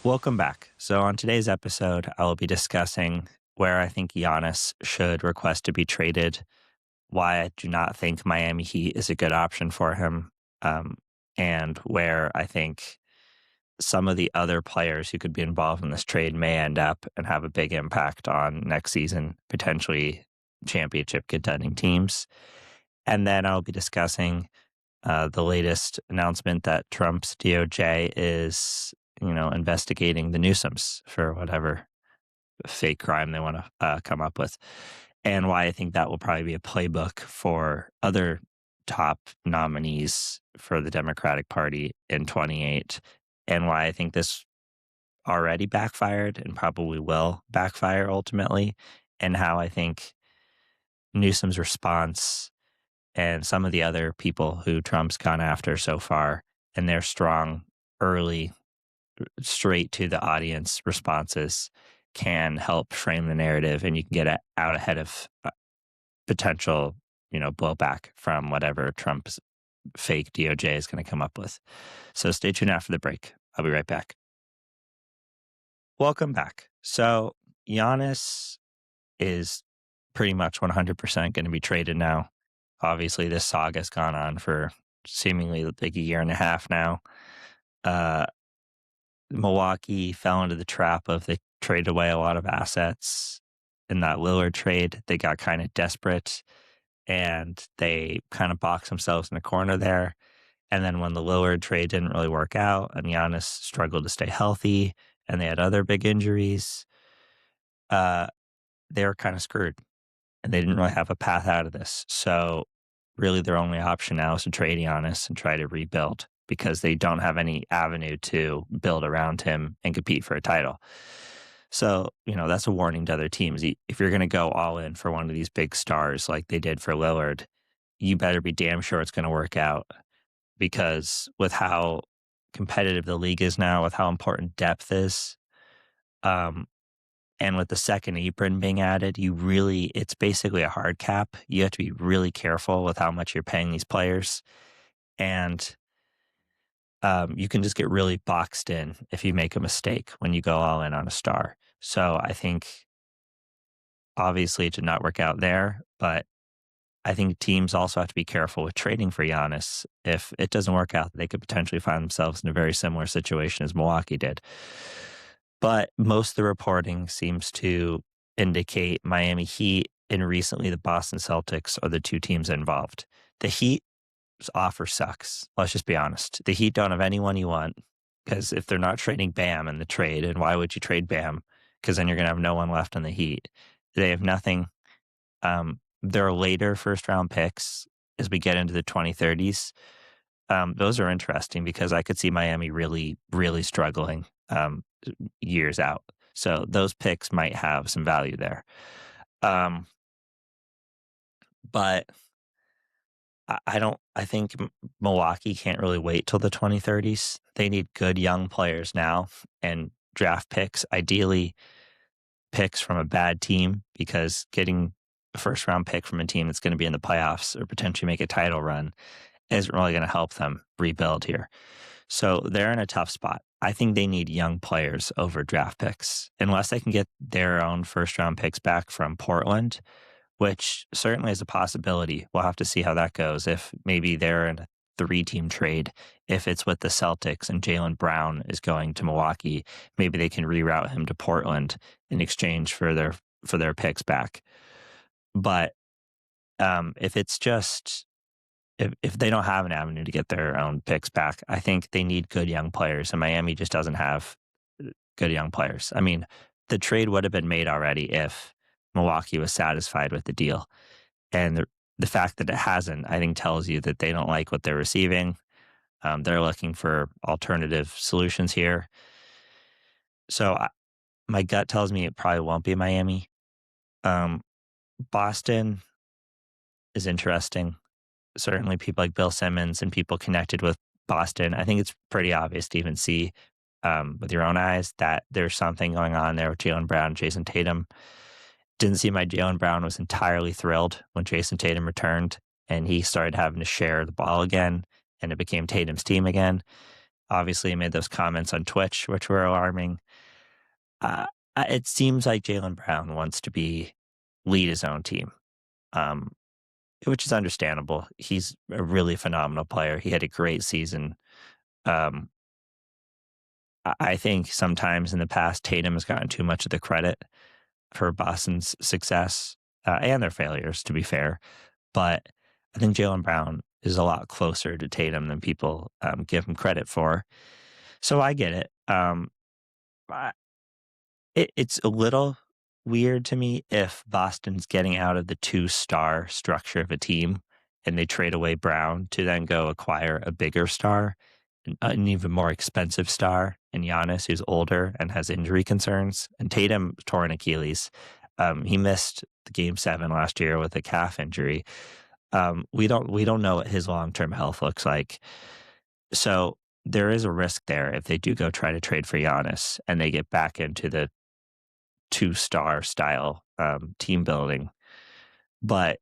Welcome back. So, on today's episode, I will be discussing where I think Giannis should request to be traded, why I do not think Miami Heat is a good option for him, um, and where I think some of the other players who could be involved in this trade may end up and have a big impact on next season, potentially championship contending teams. And then I'll be discussing the latest announcement that Trump's DOJ is, investigating the Newsoms for whatever fake crime they want to come up with, and why I think that will probably be a playbook for other top nominees for the Democratic Party in 28, and why I think this already backfired and probably will backfire ultimately, and how I think Newsom's response and some of the other people who Trump's gone after so far and their strong early straight to the audience responses can help frame the narrative, and you can get out ahead of potential, blowback from whatever Trump's fake DOJ is going to come up with. So stay tuned after the break. I'll be right back. Welcome back. So Giannis is pretty much 100% going to be traded now. Obviously, this saga's gone on for seemingly like a year and a half now. Milwaukee fell into the trap of they traded away a lot of assets in that Lillard trade. They got kind of desperate and they kind of boxed themselves in a corner there. And then when the Lillard trade didn't really work out and Giannis struggled to stay healthy and they had other big injuries, they were kind of screwed and they didn't really have a path out of this. So really their only option now is to trade Giannis and try to rebuild, because they don't have any avenue to build around him and compete for a title. So, that's a warning to other teams. If you're going to go all in for one of these big stars like they did for Lillard, you better be damn sure it's going to work out, because with how competitive the league is now, with how important depth is, and with the second apron being added, it's basically a hard cap. You have to be really careful with how much you're paying these players. And you can just get really boxed in if you make a mistake when you go all in on a star. So I think obviously it did not work out there, but I think teams also have to be careful with trading for Giannis. If it doesn't work out, they could potentially find themselves in a very similar situation as Milwaukee did. But most of the reporting seems to indicate Miami Heat and recently the Boston Celtics are the two teams involved. The Heat offer sucks. Let's just be honest. The Heat don't have anyone you want, because if they're not trading Bam in the trade, and why would you trade Bam? Because then you're going to have no one left in the Heat. They have nothing. Their later first round picks as we get into the 2030s, those are interesting because I could see Miami really, really struggling years out. So those picks might have some value there. But I think Milwaukee can't really wait till the 2030s. They need good young players now and draft picks, ideally picks from a bad team, because getting a first round pick from a team that's going to be in the playoffs or potentially make a title run isn't really going to help them rebuild here. So they're in a tough spot. I think they need young players over draft picks, unless they can get their own first round picks back from Portland, which certainly is a possibility. We'll have to see how that goes. If maybe they're in a 3-team trade, if it's with the Celtics and Jalen Brown is going to Milwaukee, maybe they can reroute him to Portland in exchange for their picks back. But if it's just if they don't have an avenue to get their own picks back, I think they need good young players, and Miami just doesn't have good young players. I mean, the trade would have been made already if Milwaukee was satisfied with the deal. And the fact that it hasn't, I think, tells you that they don't like what they're receiving. They're looking for alternative solutions here. So my gut tells me it probably won't be Miami. Boston is interesting. Certainly people like Bill Simmons and people connected with Boston, I think it's pretty obvious to even see with your own eyes that there's something going on there with Jalen Brown and Jason Tatum. Didn't seem like Jalen Brown was entirely thrilled when Jason Tatum returned and he started having to share the ball again and it became Tatum's team again. Obviously, he made those comments on Twitch, which were alarming. Uh, it seems like Jalen Brown wants to lead his own team, um, which is understandable. He's a really phenomenal player. He had a great season. Um, I think sometimes in the past, Tatum has gotten too much of the credit for Boston's success and their failures, to be fair. But I think Jalen Brown is a lot closer to Tatum than people give him credit for. So I get it. I- it's a little weird to me if Boston's getting out of the two-star structure of a team and they trade away Brown to then go acquire a bigger star, an even more expensive star in Giannis, who's older and has injury concerns. And Tatum tore an Achilles. He missed the game 7 last year with a calf injury. We don't know what his long-term health looks like. So there is a risk there if they do go try to trade for Giannis and they get back into the two-star style team building. But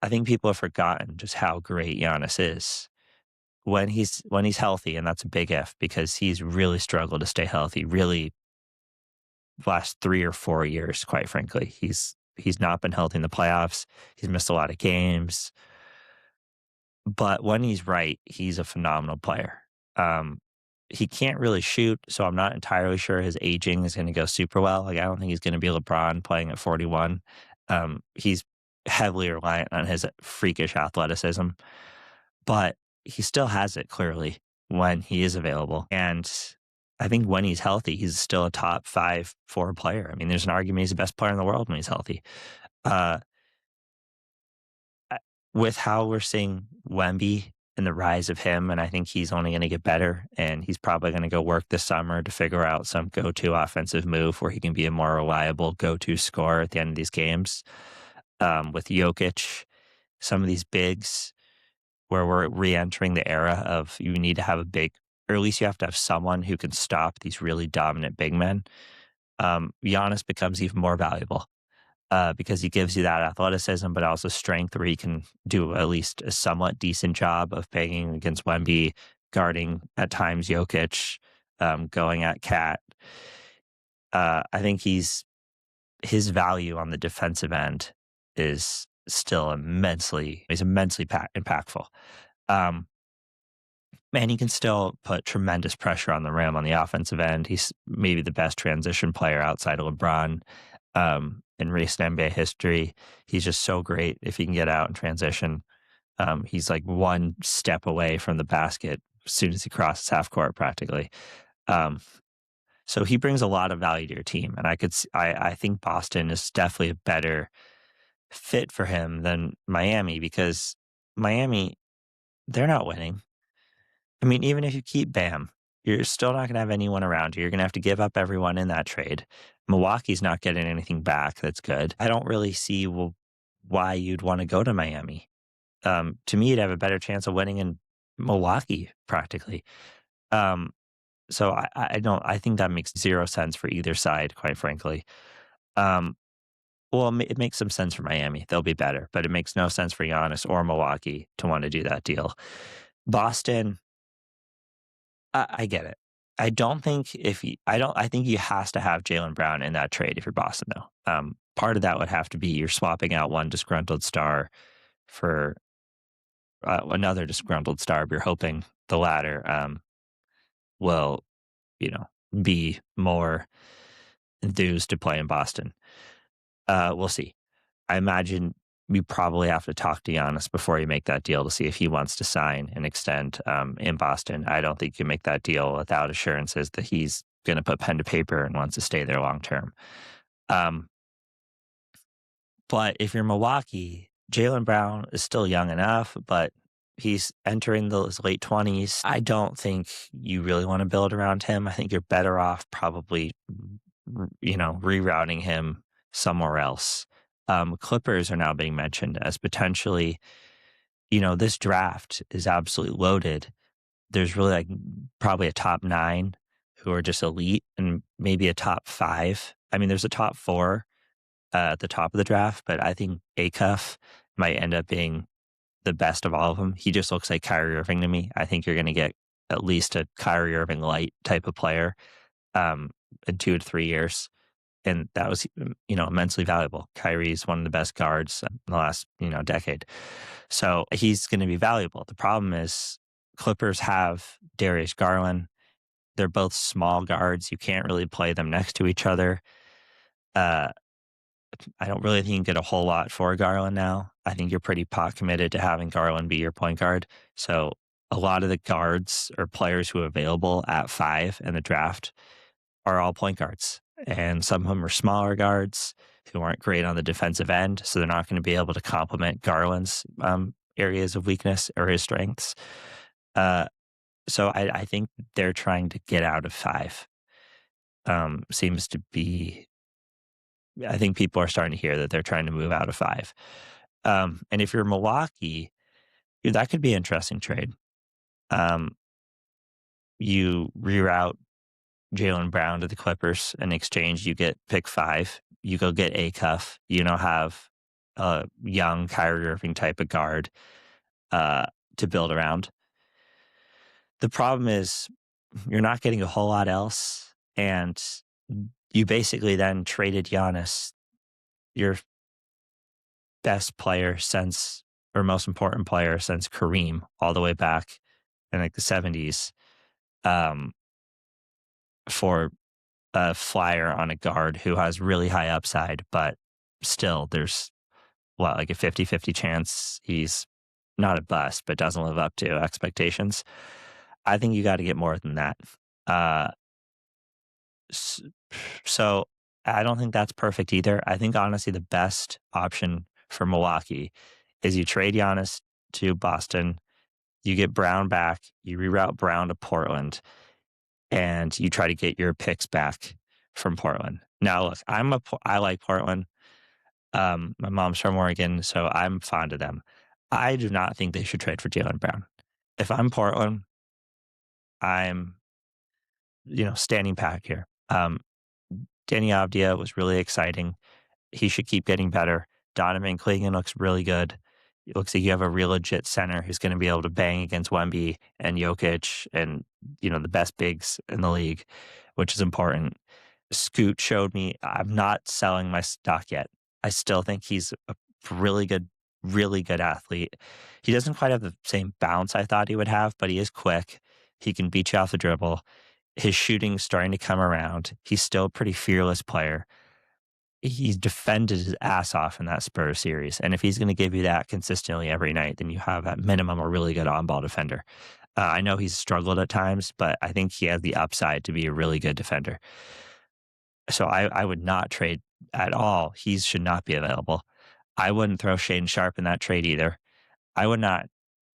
I think people have forgotten just how great Giannis is when he's healthy, and that's a big if because he's really struggled to stay healthy. Really, last 3 or 4 years, quite frankly, he's not been healthy in the playoffs. He's missed a lot of games. But when he's right, he's a phenomenal player. Um, he can't really shoot, so I'm not entirely sure his aging is going to go super well. Like, I don't think he's going to be LeBron playing at 41. He's heavily reliant on his freakish athleticism, but he still has it clearly when he is available. And I think when he's healthy, he's still a top 5, 4 player. I mean, there's an argument he's the best player in the world when he's healthy. Uh, with how we're seeing Wemby and the rise of him, and I think he's only going to get better, and he's probably going to go work this summer to figure out some go-to offensive move where he can be a more reliable go-to scorer at the end of these games. With Jokic, some of these bigs, where we're re-entering the era of you need to have a big, or at least you have to have someone who can stop these really dominant big men. Giannis becomes even more valuable because he gives you that athleticism, but also strength where he can do at least a somewhat decent job of playing against Wemby, guarding at times Jokic, going at Cat. I think his value on the defensive end is still immensely impactful. Um, and he can still put tremendous pressure on the rim on the offensive end. He's maybe the best transition player outside of LeBron in recent NBA history. He's just so great if he can get out and transition. He's like one step away from the basket as soon as he crosses half court, practically. So he brings a lot of value to your team, and I think Boston is definitely a better fit for him than Miami because Miami, they're not winning. I mean, even if you keep Bam, you're still not going to have anyone around you. You're going to have to give up everyone in that trade. Milwaukee's not getting anything back that's good. I don't really see why you'd want to go to Miami. To me, you'd have a better chance of winning in Milwaukee, practically. So I don't. I think that makes zero sense for either side, quite frankly. Um, well, it makes some sense for Miami; they'll be better, but it makes no sense for Giannis or Milwaukee to want to do that deal. Boston, I get it. I don't think if you, I don't. I think you has to have Jalen Brown in that trade if you're Boston, though. Part of that would have to be you're swapping out one disgruntled star for another disgruntled star. But you're hoping the latter will, be more enthused to play in Boston. We'll see. I imagine you probably have to talk to Giannis before you make that deal to see if he wants to sign and extend in Boston. I don't think you make that deal without assurances that he's going to put pen to paper and wants to stay there long term. Um, but if you're Milwaukee, Jalen Brown is still young enough, but he's entering those late 20s. I don't think you really want to build around him. I think you're better off probably, rerouting him somewhere else. Clippers are now being mentioned as potentially, this draft is absolutely loaded. There's really like probably a top 9 who are just elite and maybe a top 5. I mean, there's a top 4 at the top of the draft, but I think Acuff might end up being the best of all of them. He just looks like Kyrie Irving to me. I think you're going to get at least a Kyrie Irving light type of player in 2 to 3 years. And that was, immensely valuable. Kyrie's one of the best guards in the last, decade. So he's going to be valuable. The problem is Clippers have Darius Garland. They're both small guards. You can't really play them next to each other. I don't really think you can get a whole lot for Garland now. I think you're pretty pot committed to having Garland be your point guard. So a lot of the guards or players who are available at 5 in the draft are all point guards. And some of them are smaller guards who aren't great on the defensive end. So they're not going to be able to complement Garland's areas of weakness or his strengths. So I think they're trying to get out of 5. Seems to be, I think people are starting to hear that they're trying to move out of 5. And if you're Milwaukee, that could be an interesting trade. You reroute Jalen Brown to the Clippers. In exchange, you get pick 5. You go get A-Cuff. You now have a young Kyrie Irving type of guard to build around. The problem is you're not getting a whole lot else, and you basically then traded Giannis, your best player since, or most important player since Kareem, all the way back in like the 70s, for a flyer on a guard who has really high upside, but still there's like a 50-50 chance he's not a bust, but doesn't live up to expectations. I think you got to get more than that. So I don't think that's perfect either. I think honestly the best option for Milwaukee is you trade Giannis to Boston, you get Brown back, you reroute Brown to Portland, and you try to get your picks back from Portland. Now, look, I like Portland. My mom's from Oregon, so I'm fond of them. I do not think they should trade for Jalen Brown. If I'm Portland, I'm, standing back here. Danny Avdija was really exciting. He should keep getting better. Donovan Clingan looks really good. It looks like you have a real legit center who's going to be able to bang against Wemby and Jokic and, the best bigs in the league, which is important. Scoot showed me I'm not selling my stock yet. I still think he's a really good athlete. He doesn't quite have the same bounce I thought he would have, but he is quick. He can beat you off the dribble. His shooting's starting to come around. He's still a pretty fearless player. He's defended his ass off in that Spurs series. And if he's going to give you that consistently every night, then you have at minimum a really good on-ball defender. I know he's struggled at times, but I think he has the upside to be a really good defender. So I would not trade at all. He should not be available. I wouldn't throw Shaedon Sharpe in that trade either. I would not.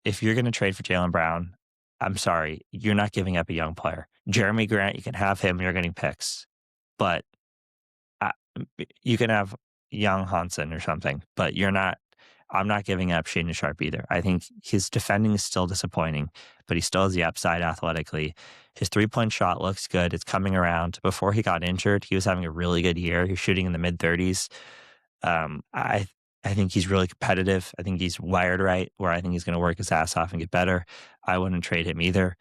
If you're going to trade for Jalen Brown, I'm sorry, you're not giving up a young player. Jeremy Grant, you can have him, you're getting picks. But you can have young Hansen or something, but I'm not giving up Shaedon Sharpe either. I think his defending is still disappointing, but he still has the upside athletically. His 3-point shot looks good. It's coming around. Before he got injured, he was having a really good year. He was shooting in the mid-30s. I think he's really competitive. I think he's wired right, where I think he's going to work his ass off and get better. I wouldn't trade him either.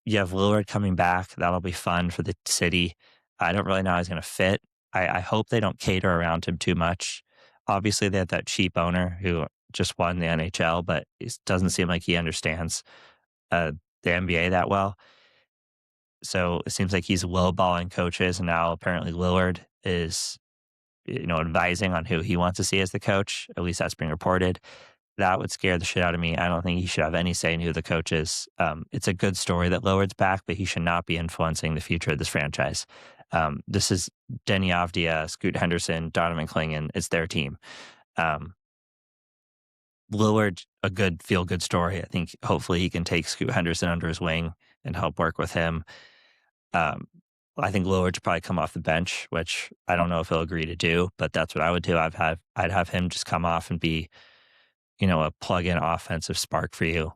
You have Lillard coming back. That'll be fun for the city. I don't really know how he's going to fit. I hope they don't cater around him too much. Obviously, they have that cheap owner who just won the NHL, but it doesn't seem like he understands the NBA that well. So it seems like he's lowballing coaches, and now apparently Lillard is, advising on who he wants to see as the coach. At least that's being reported. That would scare the shit out of me. I don't think he should have any say in who the coach is. It's a good story that Lillard's back, but he should not be influencing the future of this franchise. This is Denny Avdija, Scoot Henderson, Donovan Clingan. It's their team. Lillard, a good feel-good story. I think hopefully he can take Scoot Henderson under his wing and help work with him. I think Lillard should probably come off the bench, which I don't know if he'll agree to do, but that's what I would do. I'd have him just come off and be, a plug-in offensive spark for you.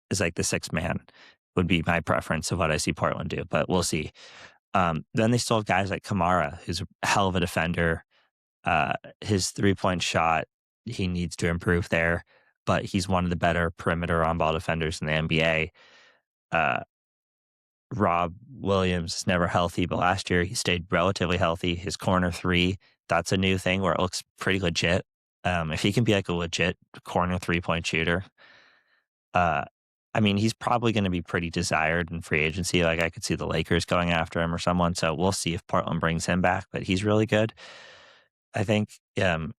Is like the sixth man would be my preference of what I see Portland do, but we'll see. Then they still have guys like Kamara, who's a hell of a defender. His 3-point shot, he needs to improve there. but he's one of the better perimeter on-ball defenders in the NBA. Uh, Rob Williams is never healthy, but last year he stayed relatively healthy. His corner three, that's a new thing where it looks pretty legit. If he can be like a legit corner three-point shooter, uh, I mean, he's probably going to be pretty desired in free agency. Like I could see the Lakers going after him or someone. So we'll see if Portland brings him back, but he's really good. I think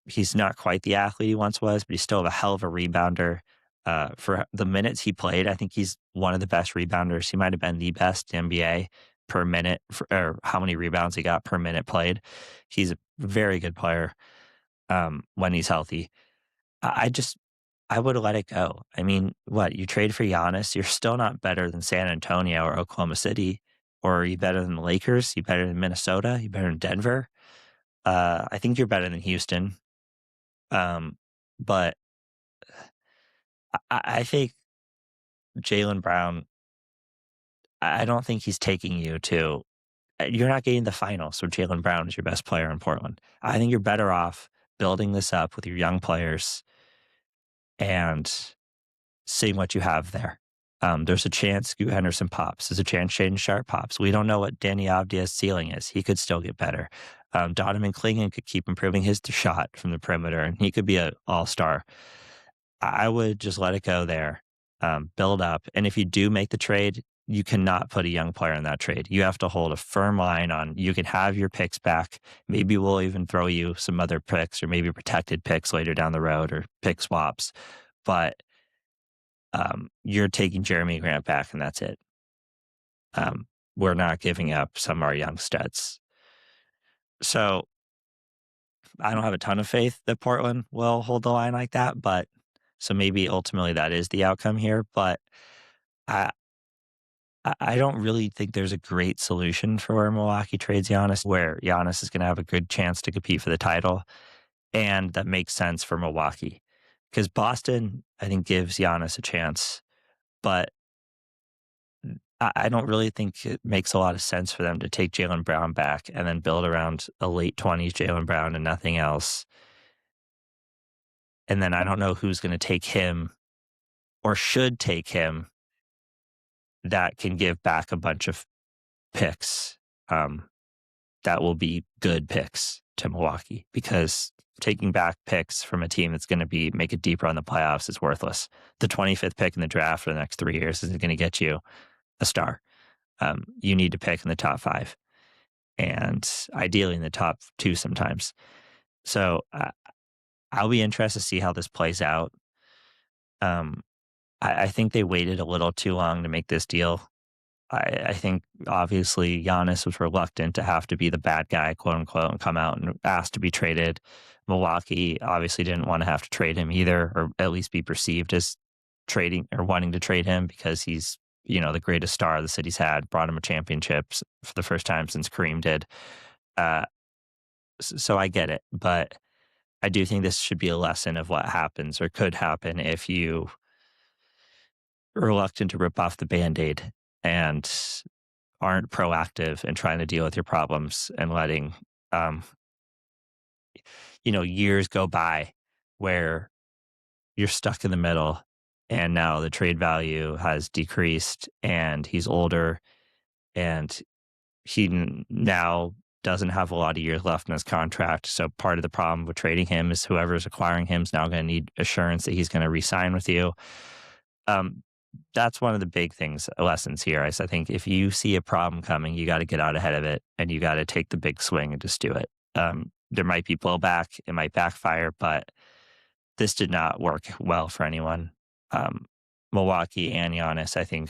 he's not quite the athlete he once was, but he's still a hell of a rebounder. For the minutes he played, I think he's one of the best rebounders. He might have been the best NBA per minute, or how many rebounds he got per minute played. He's a very good player when he's healthy. I would let it go. I mean, what, you trade for Giannis, you're still not better than San Antonio or Oklahoma City, or are you better than the Lakers? You better than Minnesota? You better than Denver? I think you're better than Houston. But I think Jalen Brown, I don't think he's taking you to, you're not getting the finals where Jalen Brown is your best player in Portland. I think you're better off building this up with your young players and seeing what you have there. There's a chance Scoot Henderson pops. There's a chance Shaden Sharp pops. We don't know what Danny Avdia's ceiling is. He could still get better. Donovan Clingan could keep improving his shot from the perimeter, and he could be an all-star. I would just let it go there, build up. And if you do make the trade, you cannot put a young player in that trade. You have to hold a firm line on you can have your picks back. Maybe we'll even throw you some other picks or maybe protected picks later down the road or pick swaps. But you're taking Jeremy Grant back, and that's it. We're not giving up some of our young studs. So I don't have a ton of faith that Portland will hold the line like that, but so maybe ultimately that is the outcome here. But I don't really think there's a great solution for where Milwaukee trades Giannis, where Giannis is going to have a good chance to compete for the title, and that makes sense for Milwaukee. Because Boston, I think, gives Giannis a chance, but I don't really think it makes a lot of sense for them to take Jalen Brown back and then build around a late 20s Jalen Brown and nothing else. And then I don't know who's going to take him or should take him that can give back a bunch of picks that will be good picks to Milwaukee, because taking back picks from a team that's going to make it deeper on the playoffs is worthless. The 25th pick in the draft for the next 3 years isn't going to get you a star. You need to pick in the top 5 and ideally in the top 2 sometimes. So I'll be interested to see how this plays out. I think they waited a little too long to make this deal. I think obviously Giannis was reluctant to have to be the bad guy, quote unquote, and come out and ask to be traded. Milwaukee obviously didn't want to have to trade him either, or at least be perceived as trading or wanting to trade him, because he's, the greatest star the city's had, brought him a championship for the first time since Kareem did. So I get it, but I do think this should be a lesson of what happens or could happen if you are reluctant to rip off the Band-Aid and aren't proactive in trying to deal with your problems and letting, years go by where you're stuck in the middle and now the trade value has decreased and he's older and he now doesn't have a lot of years left in his contract. So part of the problem with trading him is whoever's acquiring him is now going to need assurance that he's going to re-sign with you. That's one of the big lessons here. I think if you see a problem coming, you got to get out ahead of it and you got to take the big swing and just do it. There might be blowback, it might backfire, but this did not work well for anyone. Milwaukee and Giannis, I think,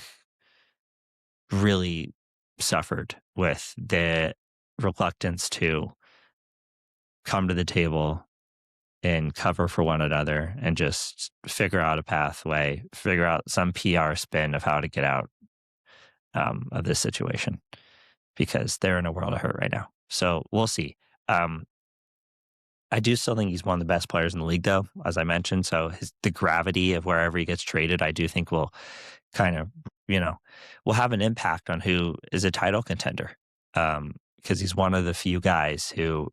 really suffered with the reluctance to come to the table and cover for one another and just figure out a pathway, figure out some PR spin of how to get out of this situation, because they're in a world of hurt right now. So we'll see. I do still think he's one of the best players in the league, though, as I mentioned. So the gravity of wherever he gets traded, I do think will kind of, will have an impact on who is a title contender. Because he's one of the few guys who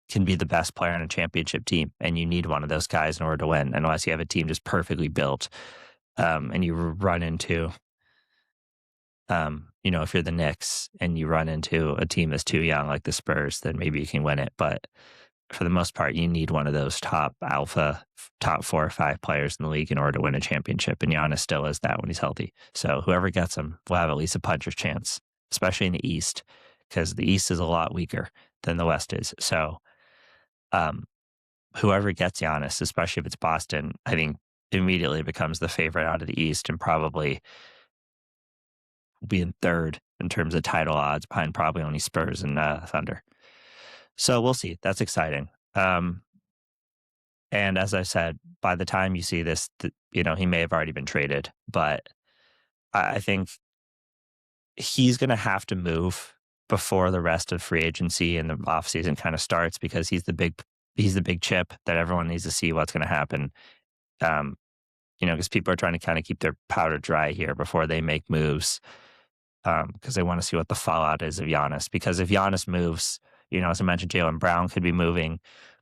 can be the best player on a championship team, and you need one of those guys in order to win, unless you have a team just perfectly built, and you run into, if you're the Knicks and you run into a team that's too young like the Spurs, then maybe you can win it. But for the most part, you need one of those top alpha, top 4 or 5 players in the league in order to win a championship. And Giannis still is that when he's healthy. So whoever gets him will have at least a puncher's chance, especially in the East, because the East is a lot weaker than the West is. So whoever gets Giannis, especially if it's Boston, I think immediately becomes the favorite out of the East and probably will be in third in terms of title odds, behind probably only Spurs and Thunder. So we'll see. That's exciting. And as I said, by the time you see this, he may have already been traded, but I think he's going to have to move before the rest of free agency and the offseason kind of starts, because he's the big chip that everyone needs to see what's going to happen. Because people are trying to kind of keep their powder dry here before they make moves, because they want to see what the fallout is of Giannis. Because if Giannis moves, as I mentioned, Jalen Brown could be moving,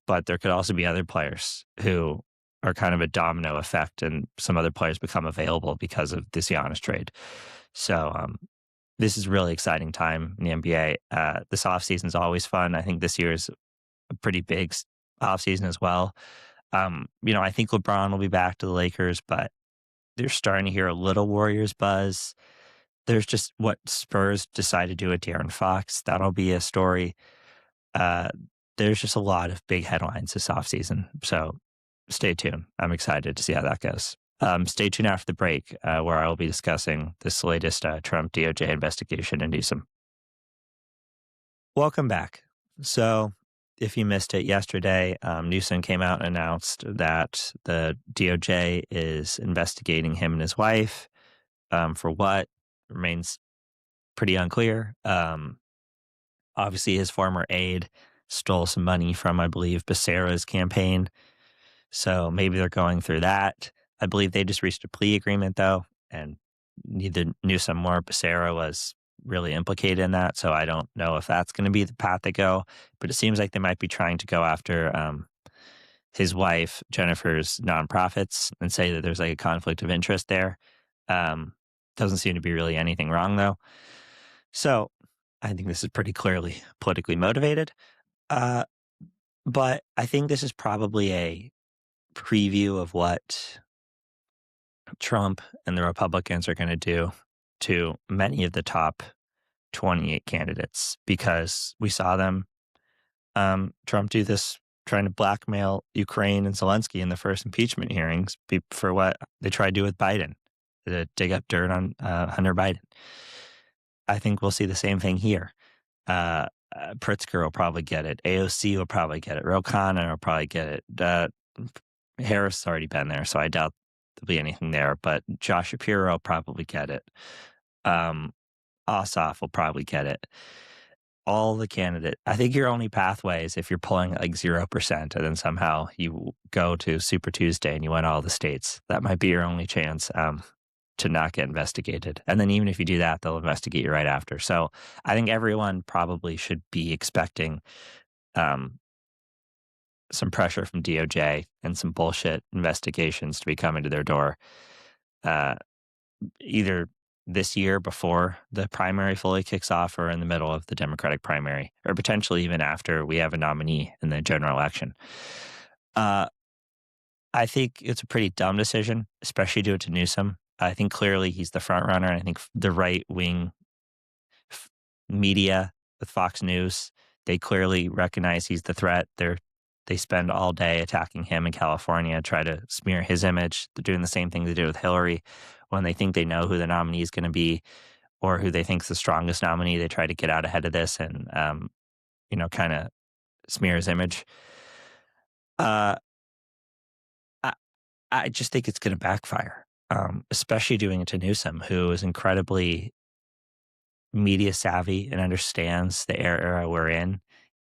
but there could also be other players who are kind of a domino effect, and some other players become available because of this Giannis trade. So this is a really exciting time in the NBA. This offseason is always fun. I think this year is a pretty big offseason as well. I think LeBron will be back to the Lakers, but they're starting to hear a little Warriors buzz. There's just what Spurs decide to do with De'Aaron Fox. That'll be a story. There's just a lot of big headlines this offseason. So stay tuned. I'm excited to see how that goes. Stay tuned after the break, where I will be discussing this latest Trump DOJ investigation into Newsom. Welcome back. So if you missed it yesterday, Newsom came out and announced that the DOJ is investigating him and his wife. For what remains pretty unclear. Obviously, his former aide stole some money from, I believe, Becerra's campaign. So maybe they're going through that. I believe they just reached a plea agreement, though, and neither Newsom nor Becerra was really implicated in that. So I don't know if that's going to be the path they go. But it seems like they might be trying to go after his wife, Jennifer's nonprofits, and say that there's like a conflict of interest there. Doesn't seem to be really anything wrong, though. So I think this is pretty clearly politically motivated. But I think this is probably a preview of what Trump and the Republicans are going to do to many of the top 28 candidates, because we saw them, Trump do this, trying to blackmail Ukraine and Zelensky in the first impeachment hearings for what they tried to do with Biden, to dig up dirt on Hunter Biden. I think we'll see the same thing here. Pritzker will probably get it. AOC will probably get it. Ro Khanna will probably get it. Harris has already been there, so I doubt there'll be anything there. But Josh Shapiro will probably get it. Ossoff will probably get it. All the candidates. I think your only pathway is if you're pulling like 0%, and then somehow you go to Super Tuesday and you win all the states. That might be your only chance to not get investigated. And then even if you do that, they'll investigate you right after. So I think everyone probably should be expecting some pressure from DOJ and some bullshit investigations to be coming to their door, either this year before the primary fully kicks off, or in the middle of the Democratic primary, or potentially even after we have a nominee in the general election. I think it's a pretty dumb decision, especially due to Newsom. I think clearly he's the front runner, and I think the right-wing media with Fox News, they clearly recognize he's the threat. They spend all day attacking him in California, try to smear his image. They're doing the same thing they did with Hillary. When they think they know who the nominee is going to be, or who they think is the strongest nominee, they try to get out ahead of this and, kind of smear his image. I just think it's going to backfire, especially doing it to Newsom, who is incredibly media savvy and understands the era we're in,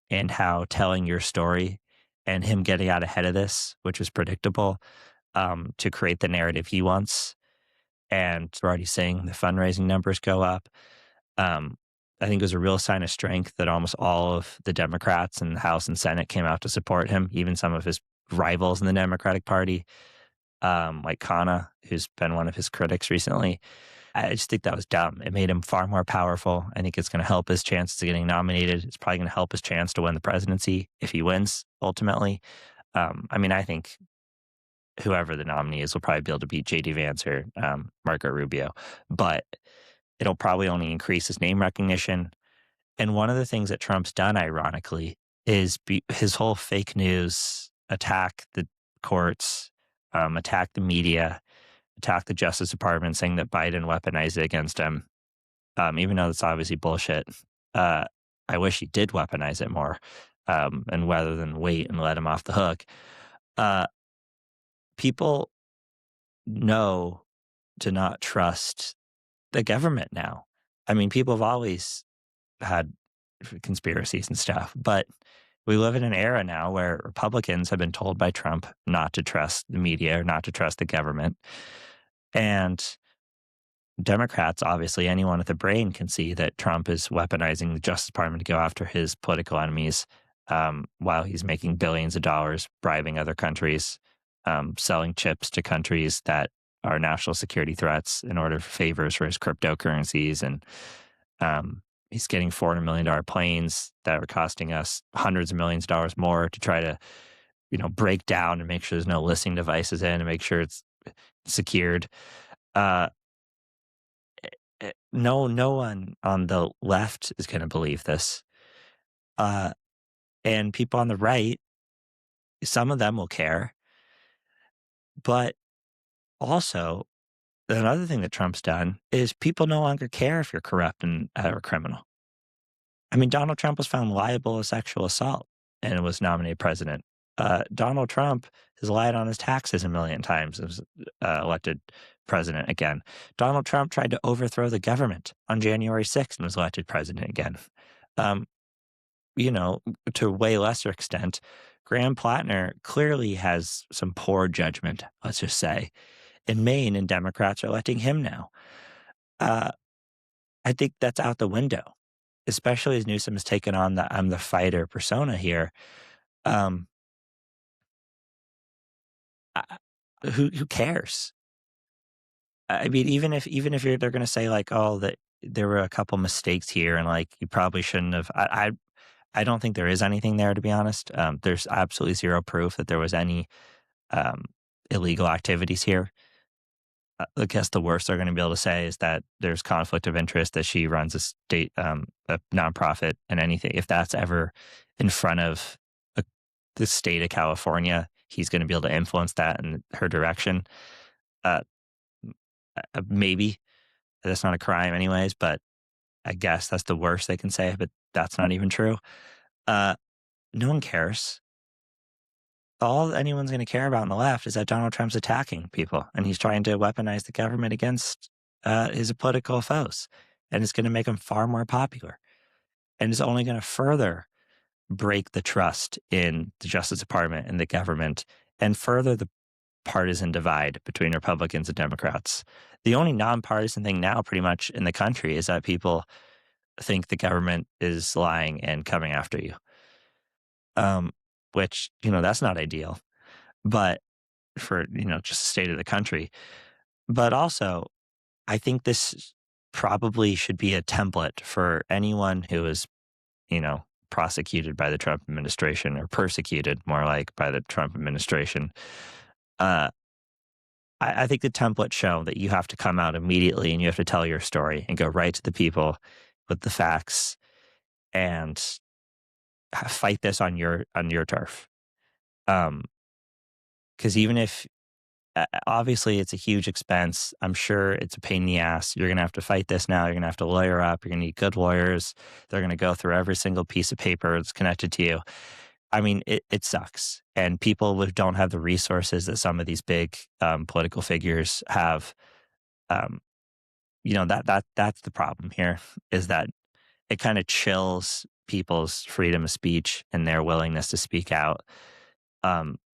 and how telling your story and him getting out ahead of this, which was predictable, to create the narrative he wants. And we're already seeing the fundraising numbers go up. I think it was a real sign of strength that almost all of the Democrats in the House and Senate came out to support him, even some of his rivals in the Democratic Party, like Khanna, who's been one of his critics recently. I just think that was dumb. It made him far more powerful. I think it's going to help his chances of getting nominated. It's probably going to help his chance to win the presidency if he wins ultimately. I think whoever the nominee is will probably be able to beat J.D. Vance or Marco Rubio, but it'll probably only increase his name recognition. And one of the things that Trump's done, ironically, is his whole fake news attack the courts, attack the media, attack the Justice Department, saying that Biden weaponized it against him, even though that's obviously bullshit. I wish he did weaponize it more, and rather than wait and let him off the hook. People know to not trust the government now. I mean, people have always had conspiracies and stuff, but we live in an era now where Republicans have been told by Trump not to trust the media or not to trust the government. And Democrats, obviously, anyone with a brain can see that Trump is weaponizing the Justice Department to go after his political enemies, while he's making billions of dollars bribing other countries, selling chips to countries that are national security threats in order for favors for his cryptocurrencies. And he's getting $400 million planes that are costing us hundreds of millions of dollars more to try to, break down and make sure there's no listening devices in and make sure it's secured. No one on the left is going to believe this. And people on the right, some of them will care. But also, another thing that Trump's done is people no longer care if you're corrupt and or a criminal. I mean, Donald Trump was found liable of sexual assault and was nominated president. Donald Trump has lied on his taxes a million times and was elected president again. Donald Trump tried to overthrow the government on January 6th and was elected president again. To a way lesser extent, Graham Plattner clearly has some poor judgment, let's just say. In Maine, and Democrats are electing him now. I think that's out the window, especially as Newsom has taken on the I'm the fighter persona here. Who cares? I mean, even if they're going to say like, oh, that there were a couple mistakes here, and like you probably shouldn't have. I don't think there is anything there, to be honest. There's absolutely zero proof that there was any illegal activities here. I guess the worst they're going to be able to say is that there's conflict of interest, that she runs a state, a nonprofit, and anything. If that's ever in front of the state of California, he's going to be able to influence that in her direction. Maybe that's not a crime, anyways. But I guess that's the worst they can say. But that's not even true. No one cares. All anyone's going to care about on the left is that Donald Trump's attacking people and he's trying to weaponize the government against his political foes. And it's going to make him far more popular. And it's only going to further break the trust in the Justice Department and the government and further the partisan divide between Republicans and Democrats. The only nonpartisan thing now pretty much in the country is that people think the government is lying and coming after you. Which, that's not ideal, but for, just the state of the country. But also, I think this probably should be a template for anyone who is, prosecuted by the Trump administration, or persecuted more like by the Trump administration. I think the template show that you have to come out immediately and you have to tell your story and go right to the people with the facts and fight this on your turf. Because even if obviously it's a huge expense, I'm sure it's a pain in the ass. You're going to have to fight this now. You're going to have to lawyer up. You're going to need good lawyers. They're going to go through every single piece of paper that's connected to you. I mean, it sucks. And people who don't have the resources that some of these big political figures have, that's the problem here, is that it kind of chills people's freedom of speech and their willingness to speak out,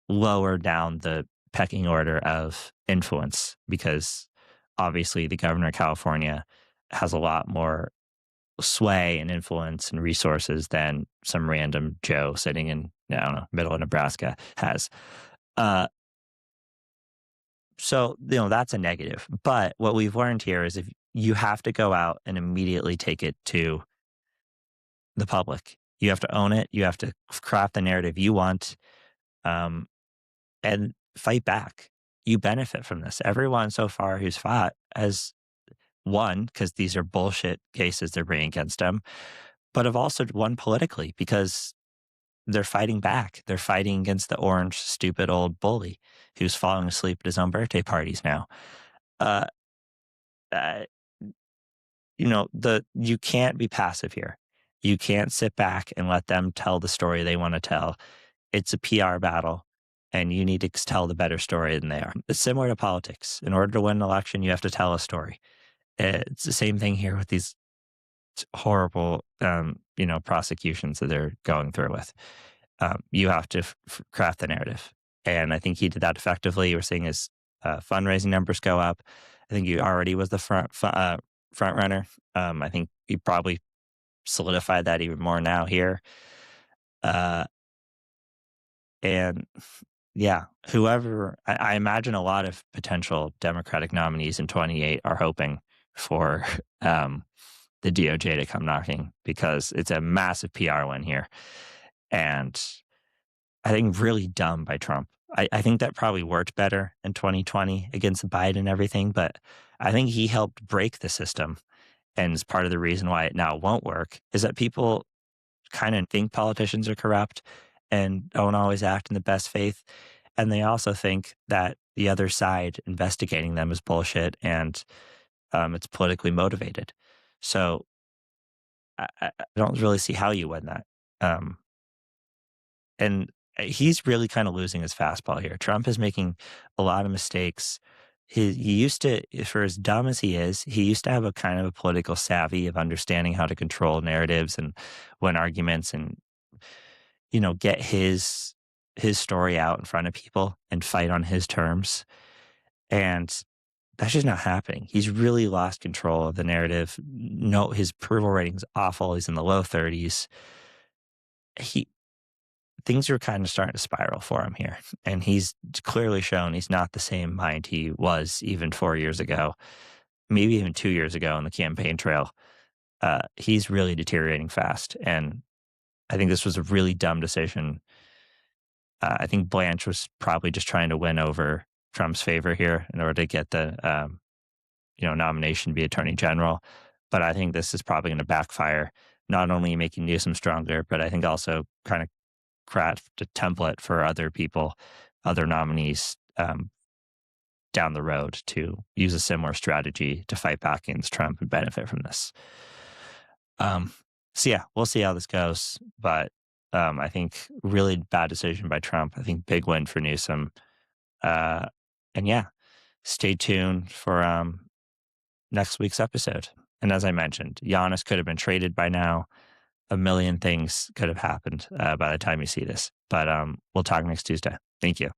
lower down the pecking order of influence, because obviously the governor of California has a lot more sway and influence and resources than some random Joe sitting in, I don't know, middle of Nebraska has. Uh, so, that's a negative. But what we've learned here is if you have to go out and immediately take it to the public, you have to own it. You have to craft the narrative you want, um, and fight back. You benefit from this. Everyone so far who's fought has won because these are bullshit cases they're bringing against them, but have also won politically because they're fighting back. They're fighting against the orange, stupid old bully who's falling asleep at his own birthday parties now. Uh, uh, you can't be passive here. You can't sit back and let them tell the story they want to tell. It's a PR battle, and you need to tell the better story than they are. It's similar to politics. In order to win an election, you have to tell a story. It's the same thing here with these horrible, prosecutions that they're going through with. You have to craft the narrative. And I think he did that effectively. We're seeing his fundraising numbers go up. I think he already was the front runner. I think he probably solidified that even more now here. And yeah, whoever, I imagine a lot of potential Democratic nominees in 28 are hoping for the DOJ to come knocking because it's a massive PR win here. And I think really dumb by Trump. I think that probably worked better in 2020 against Biden and everything, but I think he helped break the system. And is part of the reason why it now won't work is that people kind of think politicians are corrupt and don't always act in the best faith. And they also think that the other side investigating them is bullshit and it's politically motivated. So I don't really see how you win that. And he's really kind of losing his fastball here. Trump is making a lot of mistakes. He used to, for as dumb as he is, he used to have a kind of a political savvy of understanding how to control narratives and win arguments and, get his story out in front of people and fight on his terms. And that's just not happening. He's really lost control of the narrative. No, his approval rating's awful. He's in the low 30s. Things are kind of starting to spiral for him here. And he's clearly shown he's not the same mind he was even 4 years ago, maybe even 2 years ago on the campaign trail. He's really deteriorating fast. And I think this was a really dumb decision. I think Blanche was probably just trying to win over Trump's favor here in order to get the nomination to be attorney general. But I think this is probably going to backfire, not only making Newsom stronger, but I think also kind of craft a template for other people, other nominees down the road to use a similar strategy to fight back against Trump and benefit from this. So yeah, we'll see how this goes. But I think really bad decision by Trump. I think big win for Newsom. And yeah, stay tuned for next week's episode. And as I mentioned, Giannis could have been traded by now. A million things could have happened by the time you see this. But we'll talk next Tuesday. Thank you.